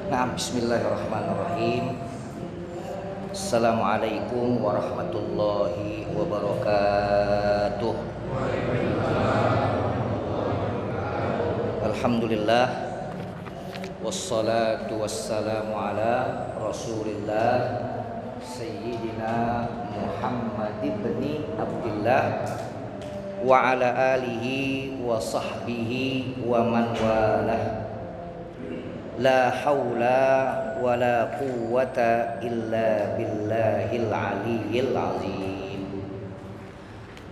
Nah, bismillahirrahmanirrahim. Assalamualaikum warahmatullahi wabarakatuh. Alhamdulillah, wassalatu wassalamu ala Rasulillah Sayyidina Muhammad ibni Abdillah wa ala alihi wa sahbihi wa man walah. La haula wa la quwwata illa billahil aliyyil azim.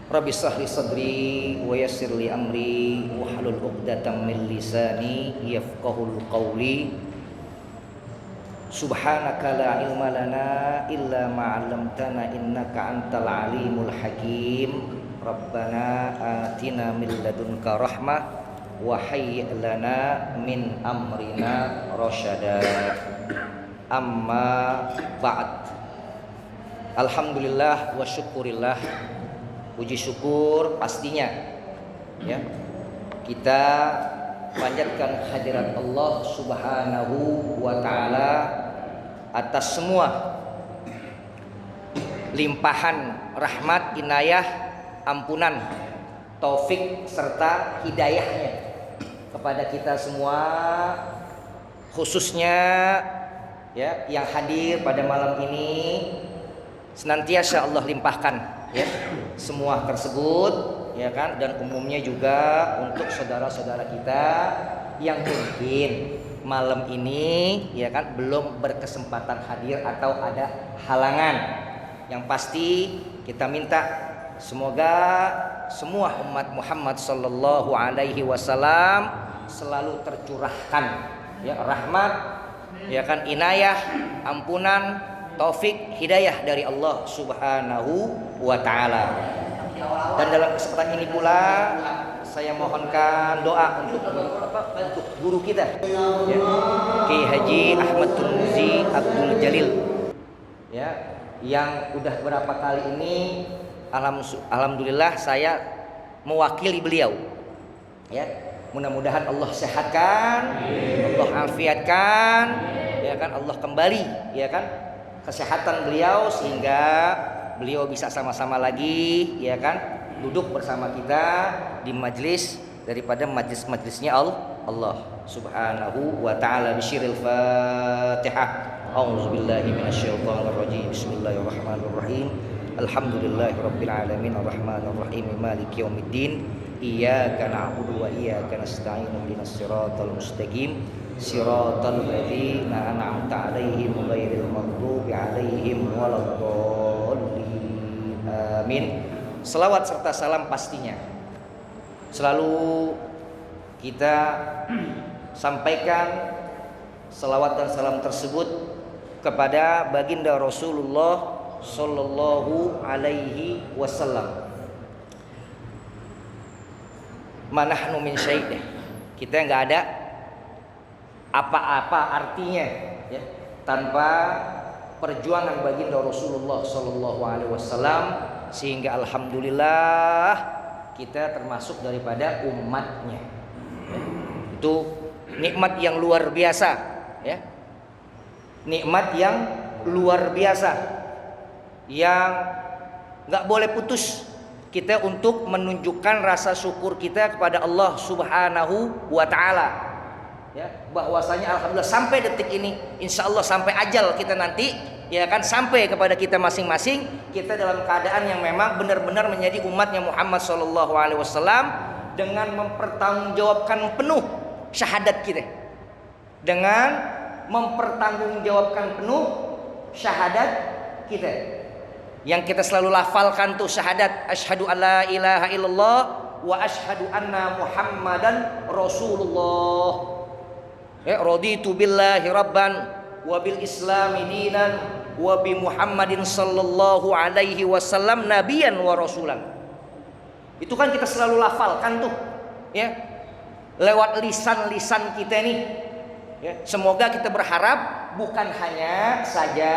Rabbi shrah li sadri wa yassir li amri wahlul 'uqdatam min lisani yafqahul qawli. Subhanaka la ilma lana illa ma 'allamtana innaka antal alimul hakim. Rabbana atina min ladunka rahmah wa hayyi' lana min amrina rasyada. Amma ba'd. Alhamdulillah wa syukurillah. Puji syukur pastinya ya, kita panjatkan hadirat Allah Subhanahu wa taala atas semua limpahan rahmat, inayah, ampunan, taufik serta hidayahnya kepada kita semua, khususnya ya yang hadir pada malam ini. Senantiasa Allah limpahkan ya semua tersebut ya kan, dan umumnya juga untuk saudara-saudara kita yang mungkin malam ini ya kan belum berkesempatan hadir atau ada halangan. Yang pasti kita minta semoga semua umat Muhammad sallallahu alaihi wasallam selalu tercurahkan ya rahmat ya kan, inayah, ampunan, taufik, hidayah dari Allah Subhanahu wa taala. Dan dalam kesempatan ini pula saya mohonkan doa untuk guru kita ya, Kiai Haji Ahmad Turmuzi Abdul Jalil ya, yang udah berapa kali ini alhamdulillah saya mewakili beliau ya. Mudah-mudahan Allah sehatkan, Allah afiatkan ya kan, Allah kembali ya kan kesehatan beliau sehingga beliau bisa sama-sama lagi ya kan duduk bersama kita di majlis daripada majlis-majlisnya Allah Subhanahu wa taala. Bisyiril Fatihah. A'udzubillahi minasyaitonirrajim. Bismillahirrahmanirrahim. Alhamdulillahirabbil alamin arrahmanir rahim maliki yaumiddin. Iyyaka na'budu wa iyyaka nasta'in ihdinas siratal mustaqim siratal ladzina an'amta 'alaihim ghairil maghdubi 'alaihim waladdallin. Amin. Selawat serta salam pastinya selalu kita sampaikan selawat dan salam tersebut kepada baginda Rasulullah sallallahu alaihi wasallam. Manahnu min syai', kita nggak ada apa-apa artinya ya tanpa perjuangan baginda Rasulullah sallallahu alaihi wasallam, sehingga alhamdulillah kita termasuk daripada umatnya ya. Itu nikmat yang luar biasa ya, nikmat yang luar biasa yang nggak boleh putus kita untuk menunjukkan rasa syukur kita kepada Allah Subhanahu wa taala ya, bahwasanya alhamdulillah sampai detik ini, insya Allah sampai ajal kita nanti ya kan, sampai kepada kita masing-masing, kita dalam keadaan yang memang benar-benar menjadi umatnya Muhammad sallallahu alaihi wasallam dengan mempertanggungjawabkan penuh syahadat kita, dengan mempertanggungjawabkan penuh syahadat kita yang kita selalu lafalkan tuh syahadat asyhadu alla ilaha illallah wa asyhadu anna muhammadan rasulullah ya, raditu billahi rabban wa bil islami dinan wa bi muhammadin sallallahu alaihi wasallam nabiyan wa rasulan. Itu kan kita selalu lafalkan tuh ya lewat lisan-lisan kita nih ya. Semoga kita berharap bukan hanya saja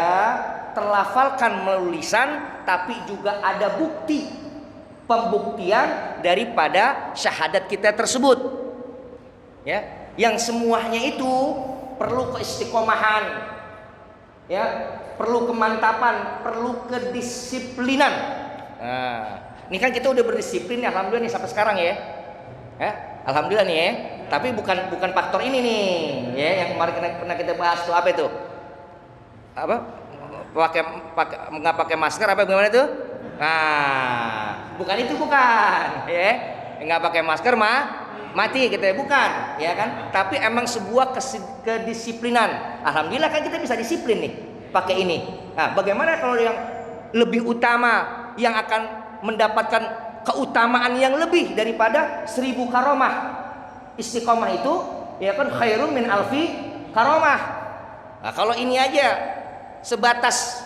terlafalkan melalui lisan, tapi juga ada bukti pembuktian daripada syahadat kita tersebut ya, yang semuanya itu perlu keistiqomahan, ya, perlu kemantapan, perlu kedisiplinan. Nah, ini kan kita udah berdisiplin ya, alhamdulillah nih sampai sekarang ya. Alhamdulillah nih ya. Tapi bukan faktor ini nih, ya, yang kemarin pernah kita bahas tuh apa itu? Apa? Nggak pakai masker apa gimana tuh? Nah, bukan itu, bukan, ya. Nggak pakai masker mati kita, bukan, ya kan? Tapi emang sebuah kedisiplinan. Alhamdulillah kan kita bisa disiplin nih pakai ini. Nah, bagaimana kalau yang lebih utama, yang akan mendapatkan keutamaan yang lebih daripada 1000 karomah? Istiqomah itu, ya kan, khairum min alfi karomah. Nah, kalau ini aja sebatas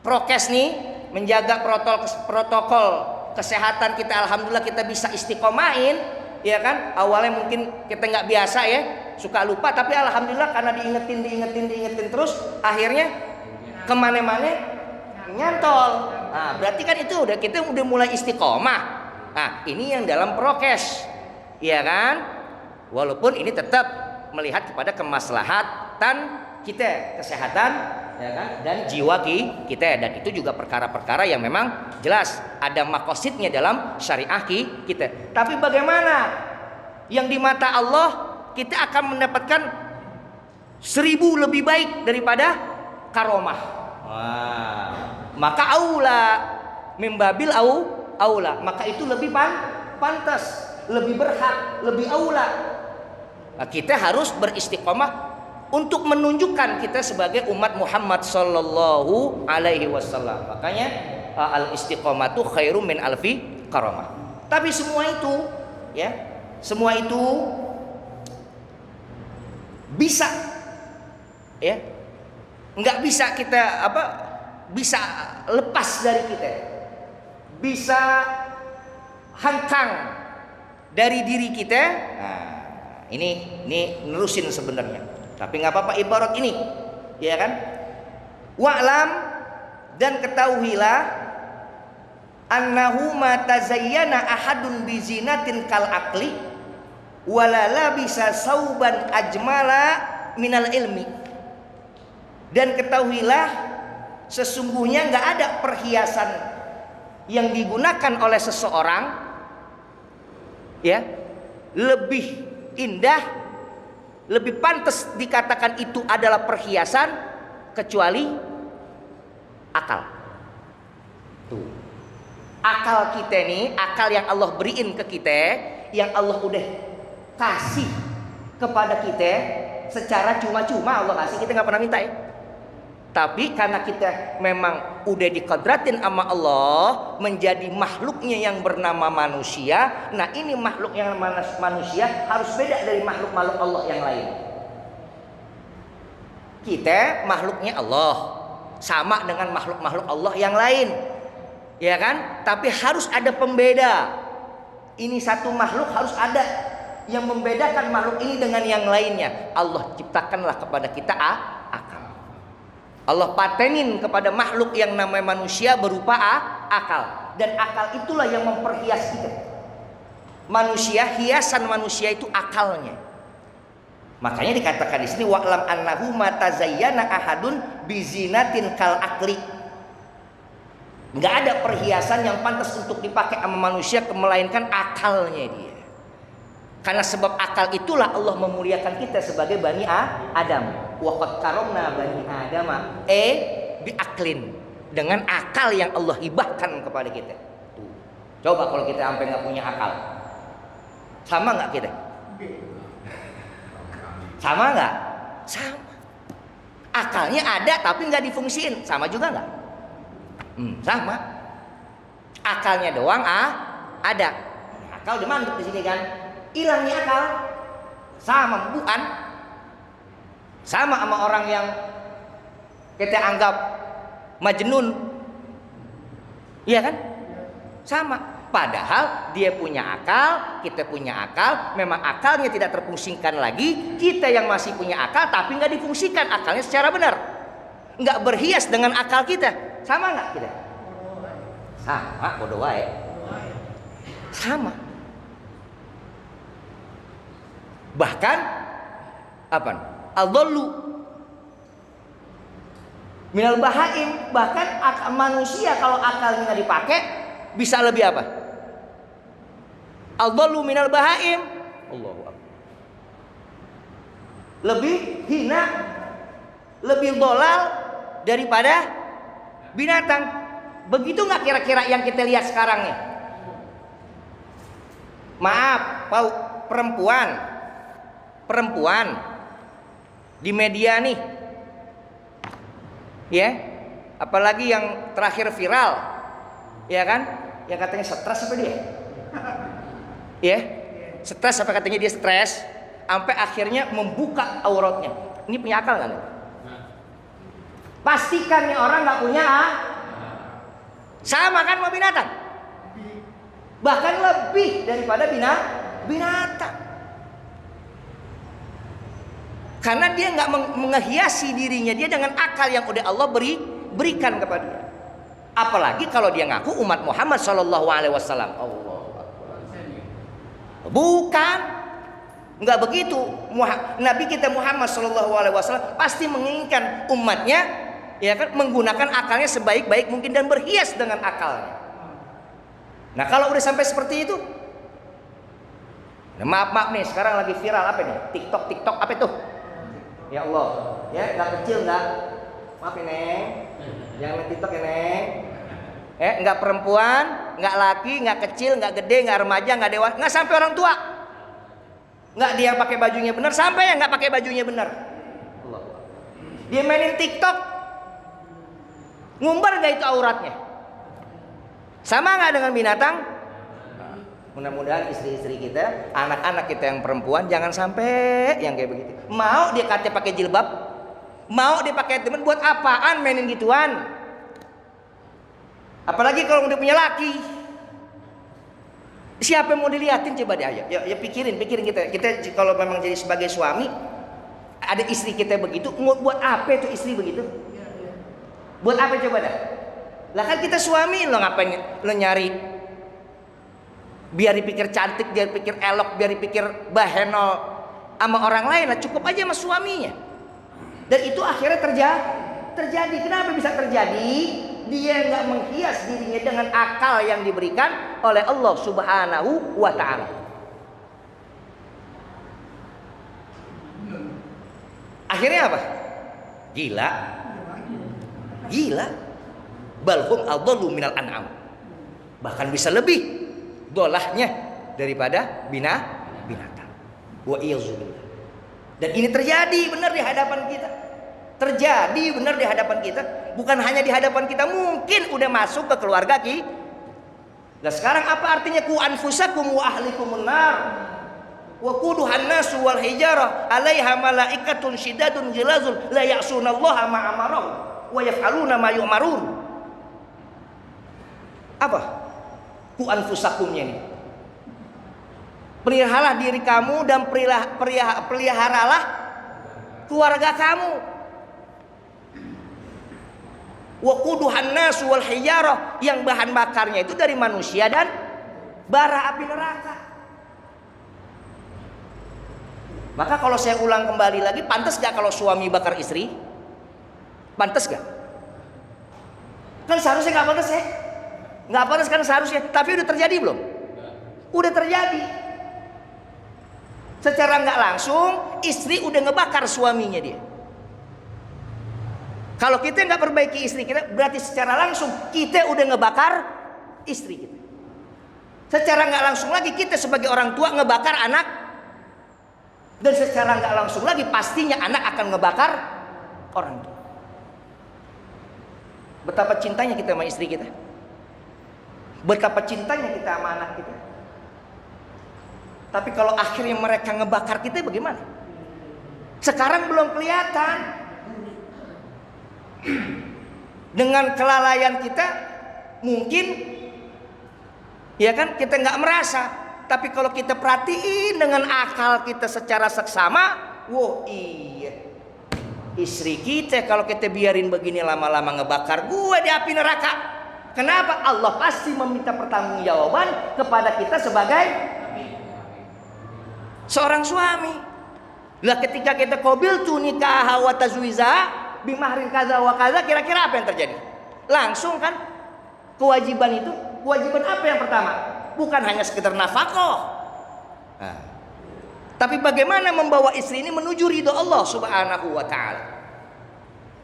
prokes nih, menjaga protokol kesehatan kita, alhamdulillah kita bisa istiqomahin, ya kan. Awalnya mungkin kita nggak biasa ya, suka lupa, tapi alhamdulillah karena diingetin terus, akhirnya kemana-mana nyantol. Nah, berarti kan itu kita udah mulai istiqomah. Nah, ini yang dalam prokes, ya kan. Walaupun ini tetap melihat kepada kemaslahatan kita, kesehatan, ya kan, dan jiwa kita, dan itu juga perkara-perkara yang memang jelas ada makosidnya dalam syariah kita. Tapi bagaimana yang di mata Allah kita akan mendapatkan 1000 lebih baik daripada karomah? Wah, maka aula mimbabil aula, maka itu lebih pantas, lebih berhak, lebih aula. Nah, kita harus beristiqomah untuk menunjukkan kita sebagai umat Muhammad sallallahu alaihi wasallam. Makanya al istiqomatu khairum min alfi karamah. Tapi semua itu, ya, semua itu bisa, ya, nggak bisa kita bisa lepas dari kita, bisa hengkang dari diri kita. Nah, ini nerusin sebenarnya. Tapi nggak apa-apa ibarat ini, ya kan? Wa'lam, dan ketahuilah, annahu ma tazayyana ahadun bizinatin kal aqli walala bisa sauban ajmala minal ilmi. Dan ketahuilah, sesungguhnya nggak ada perhiasan yang digunakan oleh seseorang, ya, lebih indah, lebih pantas dikatakan itu adalah perhiasan kecuali akal. Tuh. Akal kita nih, akal yang Allah beriin ke kita, yang Allah udah kasih kepada kita secara cuma-cuma, Allah kasih, kita nggak pernah minta ya. Tapi karena kita memang udah dikodratin sama Allah menjadi makhluknya yang bernama manusia. Nah, ini makhluk yang manusia harus beda dari makhluk-makhluk Allah yang lain. Kita makhluknya Allah, sama dengan makhluk-makhluk Allah yang lain, ya kan? Tapi harus ada pembeda. Ini satu makhluk harus ada yang membedakan makhluk ini dengan yang lainnya. Allah ciptakanlah kepada kita akal. Allah patenin kepada makhluk yang namanya manusia berupa akal. Dan akal itulah yang memperhias kita. Manusia, hiasan manusia itu akalnya. Makanya dikatakan di sini wa'lam annahu ma tazayyana ahadun bizinatin kal aqli. Enggak ada perhiasan yang pantas untuk dipakai sama manusia melainkan akalnya dia. Karena sebab akal itulah Allah memuliakan kita sebagai Bani Adam. Wa qad karamna Bani Adam bi aklin, dengan akal yang Allah hibahkan kepada kita. Tuh. Coba kalau kita sampai nggak punya akal, sama nggak kita? Sama nggak? Sama. Akalnya ada tapi nggak difungsiin, sama juga nggak? Sama. Akalnya doang ada. Akal udah mandek di sini kan? Hilangnya akal sama bukan? Sama orang yang kita anggap majnun, iya kan? Sama. Padahal dia punya akal, kita punya akal. Memang akalnya tidak terfungsikan lagi. Kita yang masih punya akal tapi nggak difungsikan akalnya secara benar, nggak berhias dengan akal kita. Sama nggak kita? Sama, bodoh wae. Sama. Bahkan apa? Adallu minal bahaim. Bahkan manusia kalau akalnya nggak dipakai bisa lebih apa? Adallu minal bahaim. Allahu Akbar. Lebih hina, lebih dolal daripada binatang. Begitu nggak kira-kira yang kita lihat sekarang nih? Maaf, perempuan di media nih, ya, apalagi yang terakhir viral, ya kan? Yang katanya stres apa dia? Ya, stres apa katanya dia stres, sampai akhirnya membuka auratnya. Ini punya akal nggak? Pastikan nih orang nggak punya, sama kan sama binatang, bahkan lebih daripada binatang. Karena dia nggak menghiasi dirinya dia dengan akal yang udah Allah berikan kepada dia. Apalagi kalau dia ngaku umat Muhammad Shallallahu Alaihi Wasallam. Allah, bukan, nggak begitu. Nabi kita Muhammad Shallallahu Alaihi Wasallam pasti menginginkan umatnya, ya kan, menggunakan akalnya sebaik-baik mungkin dan berhias dengan akalnya. Nah kalau udah sampai seperti itu, nah, maaf nih, sekarang lagi viral apa nih? TikTok apa itu? Ya Allah, ya nggak kecil nggak? Maaf ini, jangan main TikTok ini. Nggak perempuan, nggak laki, nggak kecil, nggak gede, nggak remaja, nggak dewasa, nggak sampai orang tua. Nggak dia pakai bajunya benar, sampai yang nggak pakai bajunya benar. Allah. Dia mainin TikTok, ngumbar nggak itu auratnya? Sama nggak dengan binatang? Mudah-mudahan istri-istri kita, anak-anak kita yang perempuan jangan sampai yang kayak begitu. Mau dia katanya pakai jilbab, mau dia pakai temen, buat apaan mainin gituan? Apalagi kalau udah punya laki. Siapa yang mau diliatin coba deh, ayo. Ya pikirin kita kalau memang jadi sebagai suami, ada istri kita begitu, mau buat apa itu istri begitu? Buat apa coba dah? Lah kan kita suami, lo ngapain lo nyari biar dipikir cantik, biar dipikir elok, biar dipikir bahenol sama orang lain? Lah cukup aja sama suaminya. Dan itu akhirnya terjadi. Kenapa bisa terjadi? Dia nggak menghias dirinya dengan akal yang diberikan oleh Allah Subhanahu wa Ta'ala. Akhirnya apa? Gila. Balhum adallu minal an'am. Bahkan bisa lebih dolahnya daripada binatang. Wa iyyazubillah. Dan ini terjadi benar di hadapan kita. Bukan hanya di hadapan kita, mungkin udah masuk ke keluarga kita. Nah sekarang apa artinya ku anfusakum wa ahlikumun nar wa quduhan nasu wal hijarah 'alaiha malaikatun syidadun ghilazun la ya'sunallaha ma amarahu wa yaf'aluna ma yu'marun. Apa? Ku anfusakumnya ini. Peliharalah diri kamu dan peliharalah keluarga kamu. Waquduhan nasu wal hijarah, yang bahan bakarnya itu dari manusia dan bara api neraka. Maka kalau saya ulang kembali lagi, pantas gak kalau suami bakar istri? Pantas gak? Kan seharusnya gak pantas ya? Gak pantas kan seharusnya. Tapi udah terjadi belum? Udah terjadi. Secara gak langsung istri udah ngebakar suaminya dia. Kalau kita nggak perbaiki istri kita, berarti secara langsung kita udah ngebakar istri kita. Secara nggak langsung lagi kita sebagai orang tua ngebakar anak, dan secara nggak langsung lagi pastinya anak akan ngebakar orang tua. Betapa cintanya kita sama istri kita, betapa cintanya kita sama anak kita. Tapi kalau akhirnya mereka ngebakar kita bagaimana? Sekarang belum kelihatan. Dengan kelalaian kita mungkin, ya kan, kita nggak merasa. Tapi kalau kita perhatiin dengan akal kita secara seksama, wah iya, istri kita kalau kita biarin begini lama-lama ngebakar gua di api neraka. Kenapa? Allah pasti meminta pertanggungjawaban kepada kita sebagai seorang suami. Lah ketika kita qabiltu nikah wa tazwiza bimahrin kaza wa kaza, kira-kira apa yang terjadi? Langsung kan kewajiban itu, kewajiban apa yang pertama? Bukan hanya sekedar nafkah. Nah, tapi bagaimana membawa istri ini menuju ridho Allah Subhanahu wa taala?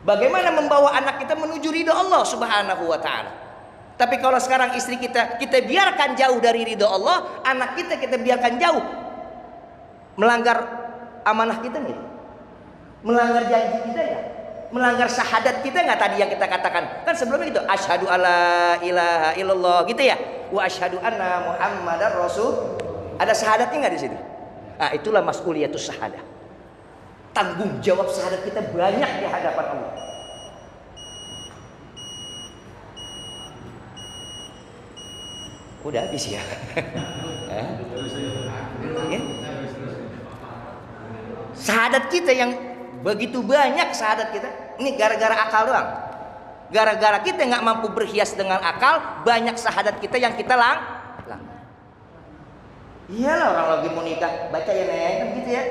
Bagaimana membawa anak kita menuju ridho Allah Subhanahu wa taala? Tapi kalau sekarang istri kita biarkan jauh dari ridho Allah, anak kita biarkan jauh, melanggar amanah kita gitu, melanggar janji kita ya, melanggar syahadat kita nggak tadi yang kita katakan kan sebelumnya gitu, asyhadu alla ilaha illallah gitu ya, wa asyhadu anna muhammadar rasul. Ada syahadatnya nggak di situ? Nah, itulah mas'uliyatus syahadah. Tanggung jawab syahadat kita banyak di hadapan Allah. Udah habis ya? Syahadat kita yang begitu banyak, syahadat kita ini gara-gara akal doang. Gara-gara kita nggak mampu berhias dengan akal, banyak syahadat kita yang kita iyalah orang lagi mau nikah, baca ya neng, kan gitu ya,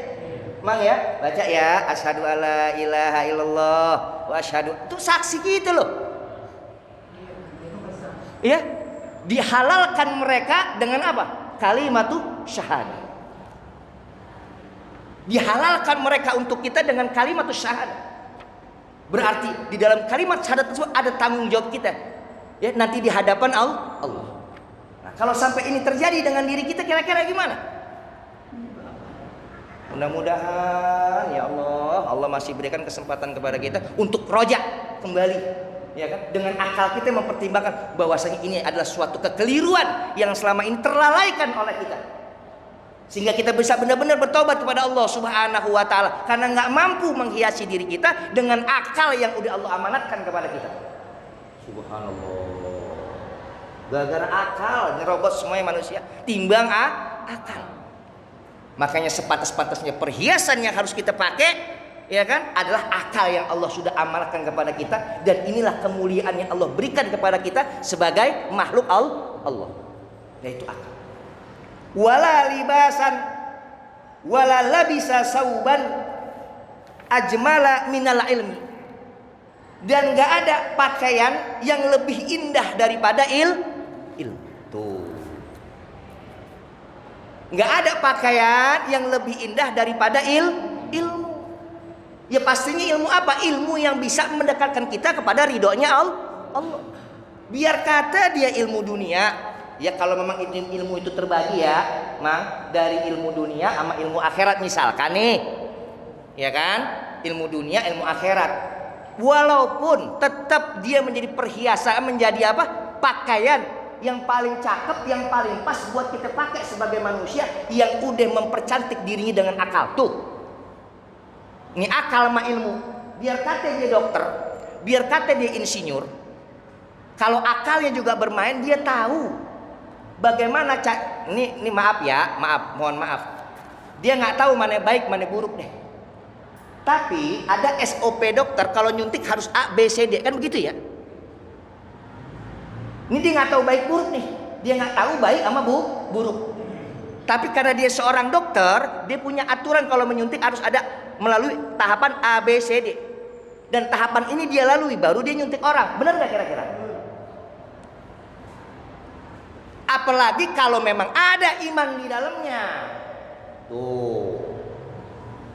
mang ya, baca ya, asyhadu alla ilaha illallah wa asyhadu, itu saksi gitu loh, ya, dihalalkan mereka dengan apa? Kalimatu syahadah. Dihalalkan mereka untuk kita dengan kalimat syahadah. Berarti di dalam kalimat syahadat tersebut ada tanggung jawab kita, ya, nanti di hadapan Allah. Nah, kalau sampai ini terjadi dengan diri kita, kira-kira gimana? Mudah-mudahan ya Allah masih berikan kesempatan kepada kita untuk rojak kembali, ya kan? Dengan akal kita mempertimbangkan bahwasanya ini adalah suatu kekeliruan yang selama ini terlalaikan oleh kita, sehingga kita bisa benar-benar bertobat kepada Allah Subhanahu wa taala karena nggak mampu menghiasi diri kita dengan akal yang udah Allah amanatkan kepada kita. Subhanallah. Gara-gara akal nyerobot semuanya manusia, timbang akal. Makanya sepantas-pantasnya perhiasan yang harus kita pakai, ya kan, adalah akal yang Allah sudah amanatkan kepada kita, dan inilah kemuliaan yang Allah berikan kepada kita sebagai makhluk Allah, yaitu akal. Wala libasan wala labisa sauban ajmala minal ilmi, dan gak ada pakaian yang lebih indah daripada ilmu. Tuh, gak ada pakaian yang lebih indah daripada ilmu. Ya pastinya ilmu apa? Ilmu yang bisa mendekatkan kita kepada ridhonya Allah. Biar kata dia ilmu dunia, ya kalau memang ilmu itu terbagi ya, Mang, dari ilmu dunia sama ilmu akhirat misalkan nih, ya kan, ilmu dunia, ilmu akhirat, walaupun tetap dia menjadi perhiasan, menjadi apa, pakaian yang paling cakep, yang paling pas buat kita pakai sebagai manusia yang udah mempercantik dirinya dengan akal. Tuh, ini akal sama ilmu. Biar kata dia dokter, biar kata dia insinyur, kalau akalnya juga bermain, dia tahu bagaimana ini maaf ya, mohon maaf, dia nggak tahu mana baik mana buruk deh. Tapi ada SOP dokter, kalau nyuntik harus A, B, C, D, kan begitu ya. Ini dia nggak tahu baik buruk nih, dia nggak tahu baik sama buruk. Tapi karena dia seorang dokter, dia punya aturan kalau menyuntik harus ada melalui tahapan A, B, C, D. Dan tahapan ini dia lalui, baru dia nyuntik orang. Benar nggak kira-kira? Apalagi kalau memang ada iman di dalamnya. Tuh.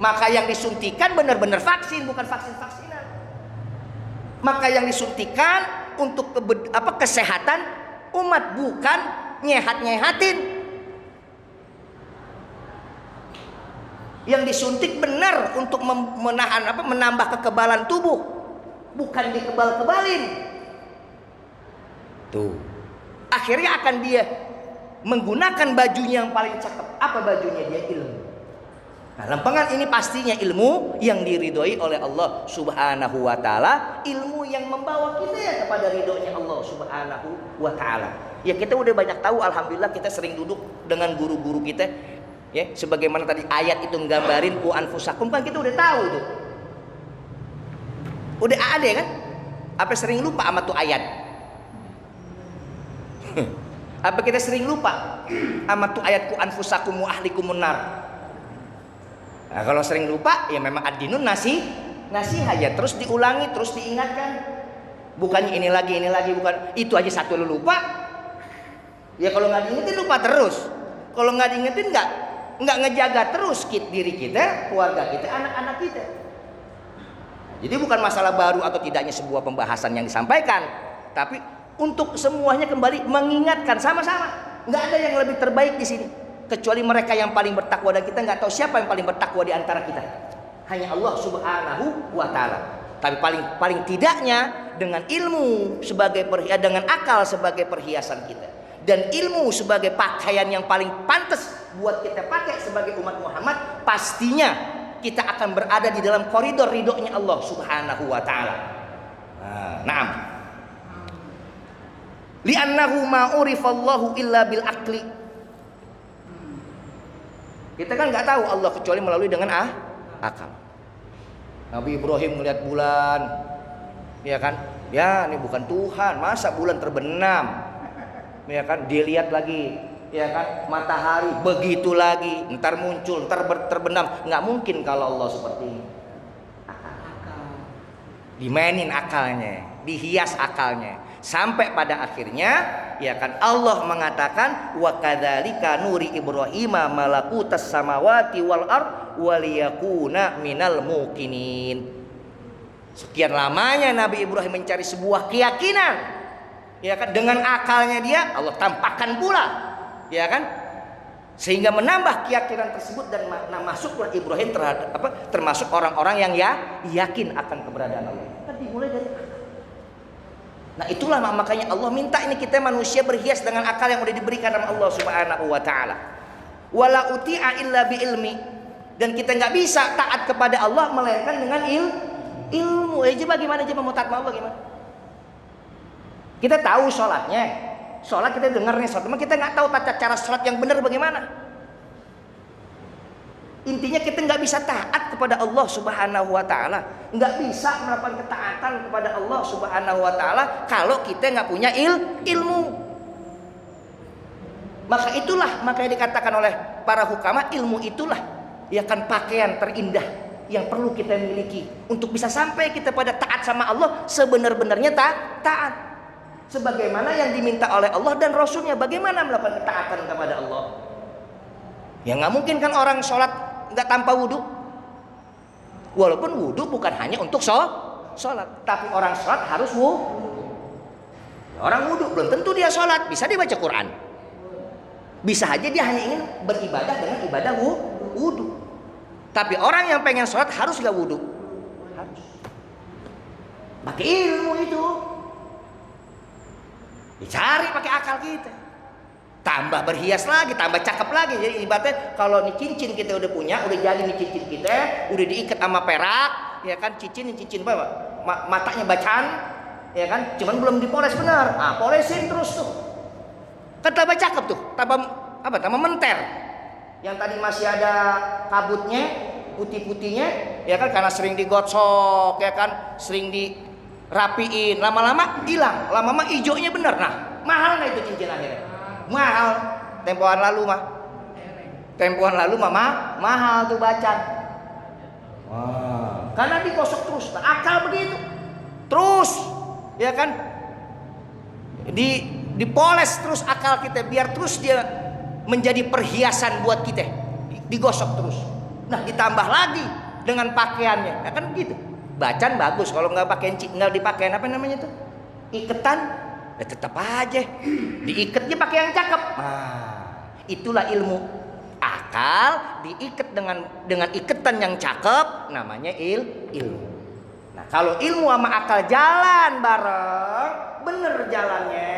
Maka yang disuntikan benar-benar vaksin, bukan vaksin-vaksinan. Maka yang disuntikan untuk kesehatan umat, bukan nyehat-nyehatin. Yang disuntik benar untuk menambah kekebalan tubuh, bukan dikebal-kebalin. Tuh. Akhirnya akan dia menggunakan bajunya yang paling cakep. Apa bajunya dia? Ilmu. Nah, lempengan ini pastinya ilmu yang diridhoi oleh Allah Subhanahu wa taala, ilmu yang membawa kita ya kepada ridhonya Allah Subhanahu wa taala. Ya kita udah banyak tahu, alhamdulillah kita sering duduk dengan guru-guru kita, ya, sebagaimana tadi ayat itu nggambarin ku anfusakum, kan kita udah tahu tuh. Udah ada kan? Apa sering lupa sama tuh ayat? Apa kita sering lupa sama tuh ayat ku anfusakum wa ahlikum nar? Nah, kalau sering lupa ya memang ad-dinun nasihat ya, terus diulangi, terus diingatkan. Bukannya ini lagi, bukan itu aja satu lu lupa. Ya kalau nggak diingetin lupa terus. Kalau nggak diingetin nggak ngejaga terus diri kita, keluarga kita, anak-anak kita. Jadi bukan masalah baru atau tidaknya sebuah pembahasan yang disampaikan, tapi untuk semuanya kembali mengingatkan sama-sama. Nggak ada yang lebih terbaik di sini kecuali mereka yang paling bertakwa, dan kita nggak tahu siapa yang paling bertakwa di antara kita. Hanya Allah Subhanahu wa Ta'ala. Tapi paling tidaknya dengan ilmu sebagai dengan akal sebagai perhiasan kita, dan ilmu sebagai pakaian yang paling pantas buat kita pakai sebagai umat Muhammad, pastinya kita akan berada di dalam koridor ridhonya Allah Subhanahu wa Ta'ala. Naam. Li'annahu ma urifallahu illa bil aqli. Kita kan nggak tahu Allah kecuali melalui dengan akal. Nabi Ibrahim melihat bulan, ya kan? Ya, ini bukan Tuhan, masa bulan terbenam? Ya kan? Dilihat lagi, ya kan? Matahari begitu lagi, ntar muncul, ntar terbenam. Nggak mungkin kalau Allah seperti ini. Dimainin akalnya, dihias akalnya, sampai pada akhirnya, ya kan? Allah mengatakan, wa kadzalika nuri Ibrahima malakutas samawati wal ard waliyakuna minal muqinin. Sekian lamanya Nabi Ibrahim mencari sebuah keyakinan, ya kan, dengan akalnya dia, Allah tampakkan pula, ya kan, sehingga menambah keyakinan tersebut, dan masuklah Ibrahim termasuk orang-orang yang yakin akan keberadaan Allah. Kan dimulai dari akal. Nah itulah makanya Allah minta ini kita manusia berhias dengan akal yang sudah diberikan oleh Allah Subhanahu wa Ta'ala. Wala uti'a illa bi ilmi. Dan kita nggak bisa taat kepada Allah melainkan dengan ilmu. Coba gimana mau taat sama Allah gimana? Kita tahu sholatnya, sholat kita dengarnya sholat, tapi kita nggak tahu tata cara sholat yang benar bagaimana. Intinya kita nggak bisa taat kepada Allah Subhanahu wa Ta'ala, nggak bisa melakukan ketaatan kepada Allah Subhanahu wa Ta'ala kalau kita nggak punya ilmu. Maka yang dikatakan oleh para hukama, ilmu itulah ya kan pakaian terindah yang perlu kita miliki untuk bisa sampai kita pada taat sama Allah sebenar-benarnya taat. Sebagaimana yang diminta oleh Allah dan Rasulnya, bagaimana melakukan ketaatan kepada Allah. Ya nggak mungkin kan orang sholat nggak tanpa wudhu. Walaupun wudhu bukan hanya untuk sholat, tapi orang sholat harus wudhu. Orang wudhu belum tentu dia sholat, bisa dia baca Quran. Bisa aja dia hanya ingin beribadah dengan ibadah wudhu. Tapi orang yang pengen sholat harus gak wudhu? Harus. Pakai ilmu itu. Dicari pakai akal kita. Tambah berhias lagi, tambah cakep lagi. Jadi ibaratnya kalau nih cincin kita udah punya, udah jadi nih cincin kita, udah diikat sama perak, ya kan, cincin apa? Matanya bacaan, ya kan, cuman belum dipoles benar. Polesin terus tuh. Kan tambah cakep tuh, tambah menter. Yang tadi masih ada kabutnya, putih-putihnya, ya kan, karena sering digosok, ya kan, sering dirapiin, lama-lama hilang, lama-lama hijaunya bener. Nah, mahal nggak itu cincin akhirnya? Mahal. Tempohan lalu mahal tuh bacan. Wah. Karena digosok terus, nah, akal begitu. Terus, ya kan, dipoles terus akal kita biar terus dia menjadi perhiasan buat kita, digosok terus. Nah ditambah lagi dengan pakaiannya, nah, kan gitu. Bacan bagus, kalau nggak dipakai apa namanya tuh, iketan, ya tetap aja diikatnya pakai yang cakep. Nah itulah ilmu. Akal diikat dengan iketan yang cakep, namanya ilmu. Nah kalau ilmu sama akal jalan bareng, bener jalannya,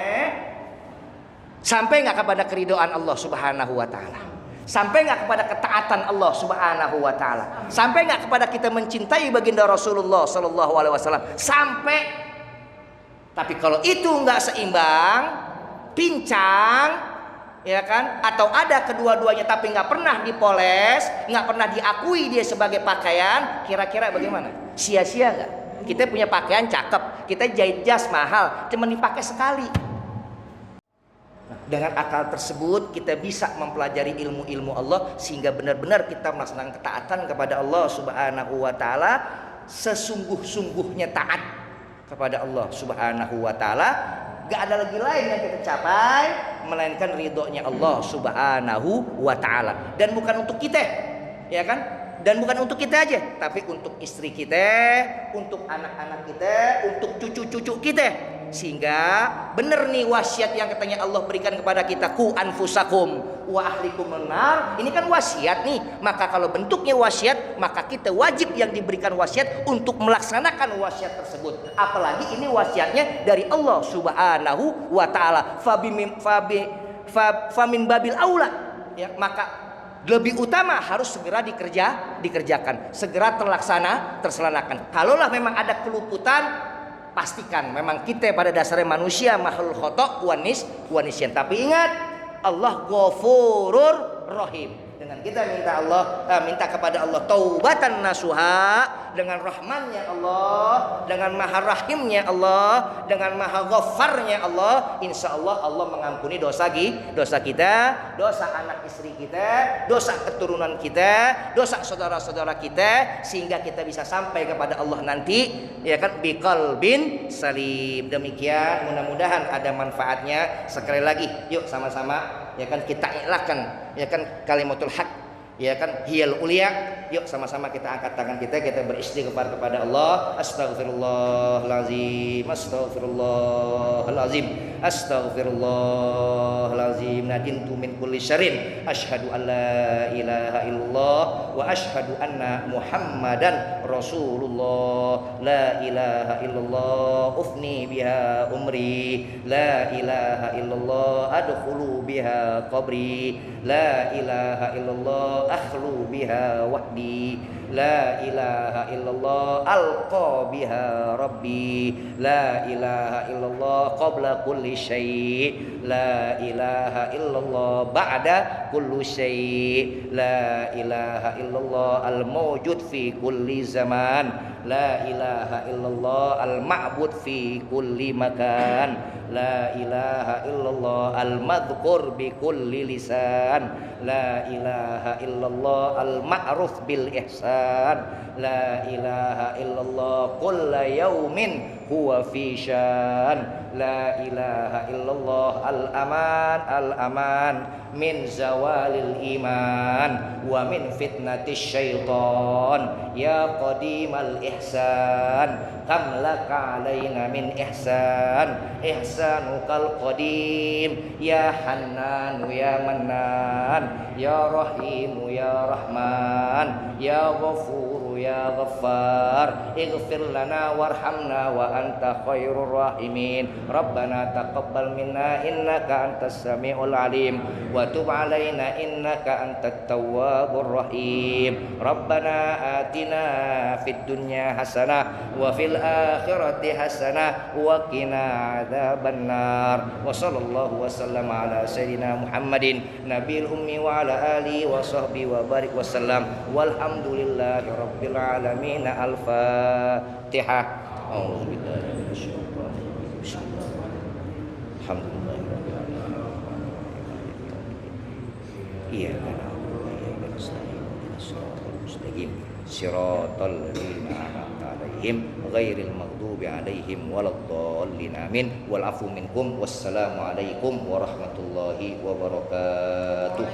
sampai nggak kepada keridhaan Allah Subhanahu wa Ta'ala, sampai nggak kepada ketaatan Allah Subhanahu wa Ta'ala, sampai nggak kepada kita mencintai baginda Rasulullah Sallallahu Alaihi Wasallam, sampai. Tapi kalau itu nggak seimbang, pincang, ya kan, atau ada kedua-duanya tapi nggak pernah dipoles, nggak pernah diakui dia sebagai pakaian, kira-kira bagaimana? Sia-sia nggak? Kita punya pakaian cakep, kita jahit jas mahal, cuma dipakai sekali. Dengan akal tersebut kita bisa mempelajari ilmu-ilmu Allah sehingga benar-benar kita melaksanakan ketaatan kepada Allah Subhanahu wa taala sesungguh-sungguhnya taat kepada Allah Subhanahu wa taala. Gak ada lagi lain yang kita capai melainkan ridhonya Allah Subhanahu wa taala. Dan bukan untuk kita, ya kan? Dan bukan untuk kita aja, tapi untuk istri kita, untuk anak-anak kita, untuk cucu-cucu kita. Sehingga benar nih wasiat yang katanya Allah berikan kepada kita, ku anfusakum wa ahlikum nar. Ini kan wasiat nih. Maka kalau bentuknya wasiat, maka kita wajib yang diberikan wasiat untuk melaksanakan wasiat tersebut. Apalagi ini wasiatnya dari Allah Subhanahu wa taala. Famin babil aula. Ya, maka lebih utama harus segera dikerjakan, segera terlaksanakan. Kalaulah memang ada keluputan, pastikan memang kita pada dasarnya manusia makhluk khata' wanisyan. Tapi ingat, Allah Ghafurur Rahim. Dengan kita minta kepada Allah taubatan nasuha, dengan rahmannya Allah, dengan maha rahimnya Allah, dengan maha ghafarnya Allah, insya Allah Allah mengampuni dosa kita, dosa anak istri kita, dosa keturunan kita, dosa saudara-saudara kita, sehingga kita bisa sampai kepada Allah nanti, ya kan, biqalbin salim. Demikian, mudah-mudahan ada manfaatnya. Sekali lagi, yuk sama-sama, ya kan, kita ikhlaskan, ya kan, kalimatul haq, ya kan, hiyal ulia. Yuk sama-sama kita angkat tangan kita beristighfar kepada Allah. Astaghfirullahalazim, astaghfirullahalazim, astaghfirullahalazim. Nadintu min kulli syarrin, asyhadu an la ilaha illallah wa asyhadu anna muhammadan rasulullah. La ilaha illallah ufni biha umri, la ilaha illallah adkhulu biha qabri, la ilaha illallah akhlu biha wahdi, la ilaha illallah alqa biha rabbi, la ilaha illallah qabla kulli syai', la ilaha illallah ba'da kulli syai', la ilaha illallah al mawjud fi kulli zaman, la ilaha illallah al ma'bud fi kulli makan, la ilaha illallah al madhkur bi kulli lisan, la ilaha illallah al ma'ruf bil ihsan, la ilaha illallah kulla yaumin huwa fi syan, la ilaha illallah al aman min zawalil iman wa min fitnatis syaitan, ya qadimal ihsan kam laka alaina min ihsan, ihsanukal qadim, ya hannanu ya mannan, ya rahimu ya rahman, ya ghafuru ya ghaffar, ighfir lana warhamna wa anta khairur rahimin. Rabbana taqabbal minna innaka antas samiul alim wa tub alaina innaka antat tawwabur rahim. Rabbana atina fid dunya hasanah wa fil akhirati hasanah wa qina adzabannar. Wa sallallahu wasallam ala sayyidina Muhammadin nabiyil ummi wa ala alihi wa sahbihi wa barik wasallam. Walhamdulillahi rabbil alamin. Al-Fatihah. A'udzubillahi minasyaitonir rajim. Alhamdulillahi rabbil alamin. Iyyaka na'budu wa iyyaka nasta'in. Shiratal mustaqim. Shiratal ladzina an'amta 'alaihim ghairil maghdubi 'alaihim waladdallin. Amin. Wal 'afwu minkum. Wassalamu alaikum warahmatullahi wabarakatuh.